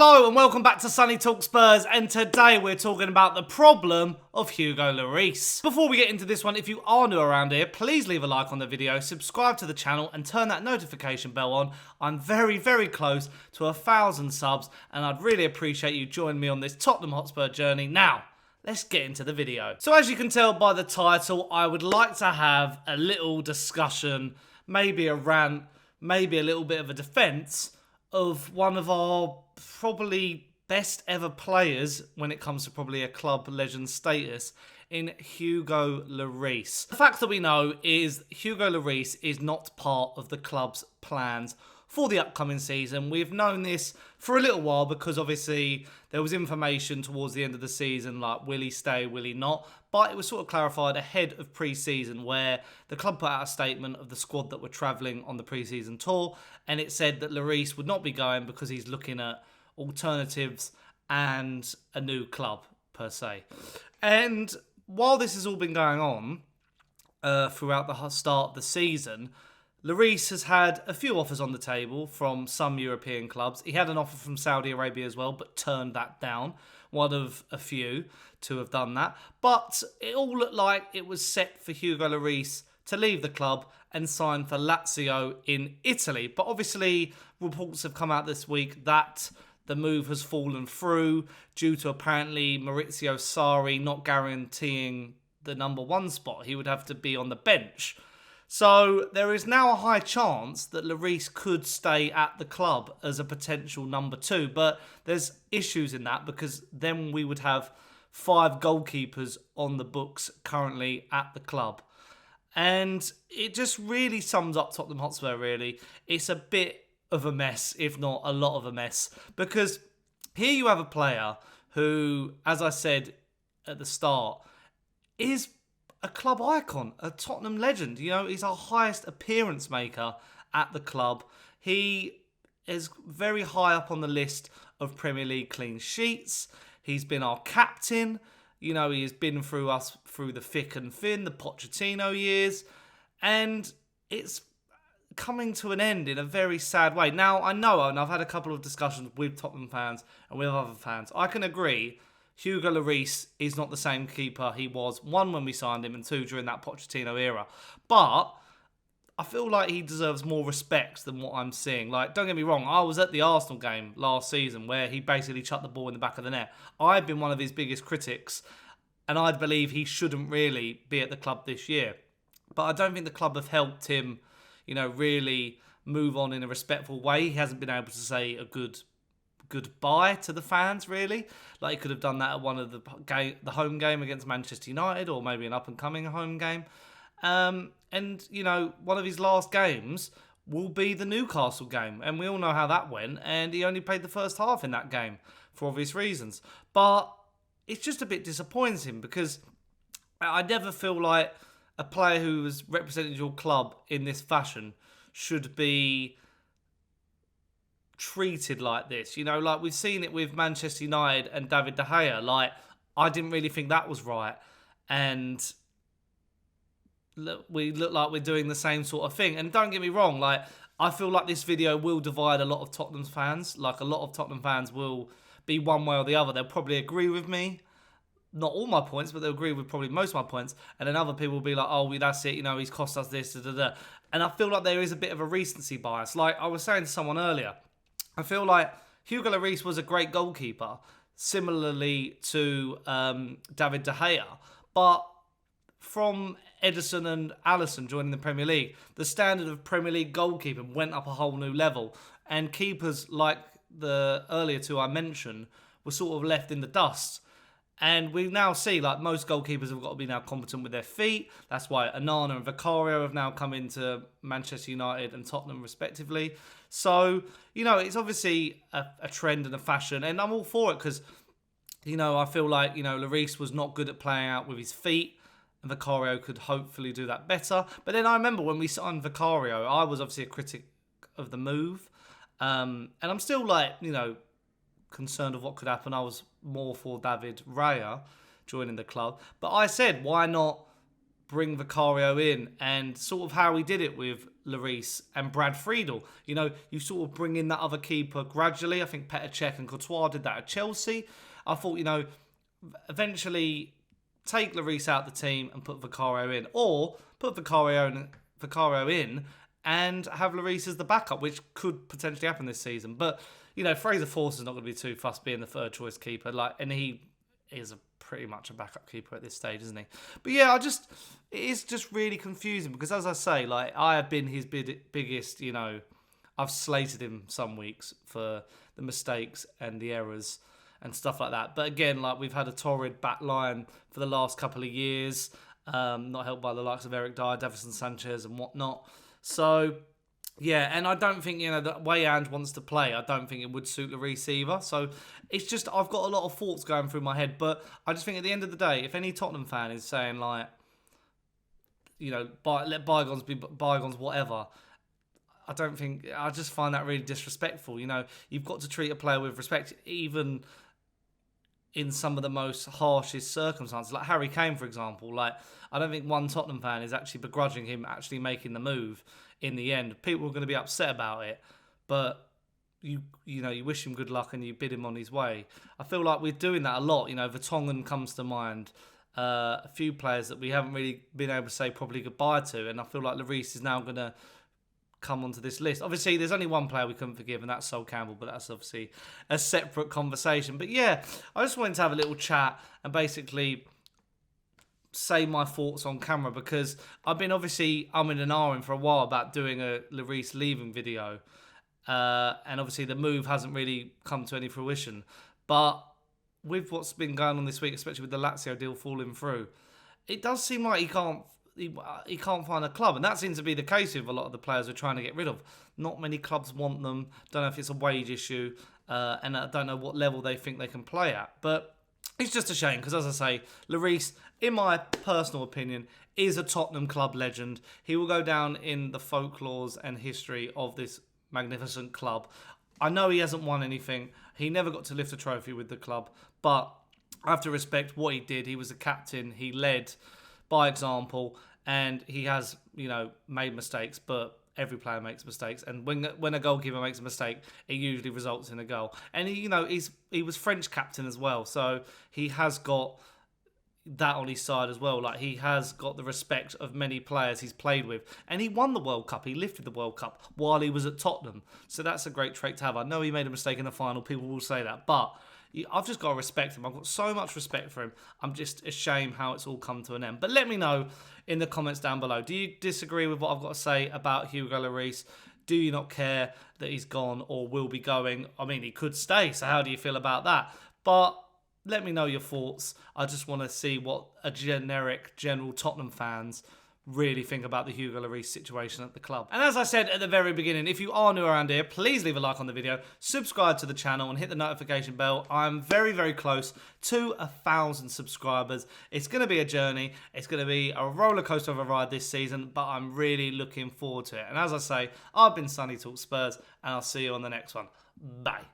Hello and welcome back to Sonny Talk Spurs, and today we're talking about the problem of Hugo Lloris. Before we get into this one, if you are new around here, please leave a like on the video, subscribe to the channel and turn that notification bell on. I'm very, very close to 1,000 subs and I'd really appreciate you joining me on this Tottenham Hotspur journey. Now, let's get into the video. So as you can tell by the title, I would like to have a little discussion, maybe a rant, maybe a little bit of a defence of one of our probably best ever players when it comes to probably a club legend status in Hugo Lloris. The fact that we know is Hugo Lloris is not part of the club's plans for the upcoming season. We've known this for a little while because obviously there was information towards the end of the season like will he stay, will he not? But it was sort of clarified ahead of pre-season where the club put out a statement of the squad that were travelling on the pre-season tour, and it said that Lloris would not be going because he's looking at alternatives and a new club per se. And while this has all been going on throughout the start of the season, Lloris has had a few offers on the table from some European clubs. He had an offer from Saudi Arabia as well, but turned that down. One of a few to have done that. But it all looked like it was set for Hugo Lloris to leave the club and sign for Lazio in Italy. But obviously, reports have come out this week that the move has fallen through due to apparently Maurizio Sarri not guaranteeing the number one spot. He would have to be on the bench. So there is now a high chance that Lloris could stay at the club as a potential number two. But there's issues in that because then we would have 5 goalkeepers on the books currently at the club. And it just really sums up Tottenham Hotspur, really. It's a bit of a mess, if not a lot of a mess. Because here you have a player who, as I said at the start, is a club icon, a Tottenham legend. You know, he's our highest appearance maker at the club. He is very high up on the list of Premier League clean sheets. He's been our captain. You know, he has been through us through the thick and thin, the Pochettino years. And it's coming to an end in a very sad way. Now, I know, and I've had a couple of discussions with Tottenham fans and with other fans. I can agree Hugo Lloris is not the same keeper he was, 1, when we signed him, and 2, during that Pochettino era. But I feel like he deserves more respect than what I'm seeing. Like, don't get me wrong, I was at the Arsenal game last season where he basically chucked the ball in the back of the net. I've been one of his biggest critics, and I believe he shouldn't really be at the club this year. But I don't think the club have helped him, you know, really move on in a respectful way. He hasn't been able to say a goodbye to the fans, really. Like, he could have done that at one of the home game against Manchester United, or maybe an up-and-coming home game. And, you know, one of his last games will be the Newcastle game. And we all know how that went. And he only played the first half in that game for obvious reasons. But it's just a bit disappointing because I never feel like a player who has represented your club in this fashion should be treated like this. You know, like we've seen it with Manchester United and David De Gea. Like, I didn't really think that was right. And we look like we're doing the same sort of thing. And don't get me wrong, like, I feel like this video will divide a lot of Tottenham fans. Like, a lot of Tottenham fans will be one way or the other. They'll probably agree with me. Not all my points, but they'll agree with probably most of my points. And then other people will be like, oh, that's it, you know, he's cost us this, da, da, da. And I feel like there is a bit of a recency bias. Like I was saying to someone earlier, I feel like Hugo Lloris was a great goalkeeper, similarly to David De Gea. But from Ederson and Alisson joining the Premier League, the standard of Premier League goalkeeping went up a whole new level. And keepers like the earlier 2 I mentioned were sort of left in the dust. And we now see, like, most goalkeepers have got to be now competent with their feet. That's why Onana and Vicario have now come into Manchester United and Tottenham, respectively. So, you know, it's obviously a trend and a fashion. And I'm all for it because, you know, I feel like, you know, Lloris was not good at playing out with his feet. And Vicario could hopefully do that better. But then I remember when we signed Vicario, I was obviously a critic of the move. And I'm still, like, you know, concerned of what could happen. I was more for David Raya joining the club. But I said, why not bring Vicario in? And sort of how he did it with Lloris and Brad Friedel. You know, you sort of bring in that other keeper gradually. I think Petr Cech and Courtois did that at Chelsea. I thought, you know, eventually take Lloris out the team and put Vicario in, or put Vicario in and have Lloris as the backup, which could potentially happen this season. But, you know, Fraser Forster's not going to be too fussed being the third choice keeper. And he is pretty much a backup keeper at this stage, isn't he? But yeah, it is just really confusing because, as I say, like, I have been his biggest, you know, I've slated him some weeks for the mistakes and the errors and stuff like that. But again, like, we've had a torrid back line for the last couple of years, not helped by the likes of Eric Dyer, Davinson Sanchez and whatnot. So, yeah, and I don't think, you know, the way Ange wants to play, I don't think it would suit Lloris either. So, it's just, I've got a lot of thoughts going through my head. But I just think at the end of the day, if any Tottenham fan is saying, like, you know, let bygones be bygones, whatever, I just find that really disrespectful. You know, you've got to treat a player with respect, even in some of the most harshest circumstances, like Harry Kane, for example. Like, I don't think one Tottenham fan is actually begrudging him actually making the move in the end. People are going to be upset about it, but you know, you wish him good luck and you bid him on his way. I feel like we're doing that a lot. You know, Vertonghen comes to mind. A few players that we haven't really been able to say properly goodbye to, and I feel like Lloris is now going to come onto this list. Obviously, there's only one player we couldn't forgive, and that's Sol Campbell, but that's obviously a separate conversation. But yeah, I just wanted to have a little chat and basically say my thoughts on camera, because I've been obviously umming and ahhing for a while about doing a Lloris leaving video, and obviously the move hasn't really come to any fruition. But with what's been going on this week, especially with the Lazio deal falling through, it does seem like he can't find a club, and that seems to be the case with a lot of the players we're trying to get rid of. Not many clubs want them. Don't know if it's a wage issue, and I don't know what level they think they can play at. But it's just a shame because, as I say, Lloris, in my personal opinion, is a Tottenham club legend. He will go down in the folklores and history of this magnificent club. I know he hasn't won anything. He never got to lift a trophy with the club, but I have to respect what he did. He was a captain. He led by example, and he has, you know, made mistakes, but every player makes mistakes, and when a goalkeeper makes a mistake, it usually results in a goal. And he, you know, he was French captain as well, so he has got that on his side as well. Like, he has got the respect of many players he's played with, and he won the World Cup. He lifted the World Cup while he was at Tottenham, so that's a great trait to have. I know he made a mistake in the final, people will say that, but I've just got to respect him. I've got so much respect for him. I'm just ashamed how it's all come to an end. But let me know in the comments down below. Do you disagree with what I've got to say about Hugo Lloris? Do you not care that he's gone or will be going? I mean, he could stay, so how do you feel about that? But let me know your thoughts. I just want to see what general Tottenham fans really think about the Hugo Lloris situation at the club. And as I said at the very beginning, if you are new around here, please leave a like on the video, subscribe to the channel and hit the notification bell. I'm very, very close to 1,000 subscribers. It's going to be a journey. It's going to be a roller coaster of a ride this season, but I'm really looking forward to it. And as I say, I've been Sonny Talks Spurs, and I'll see you on the next one. Bye.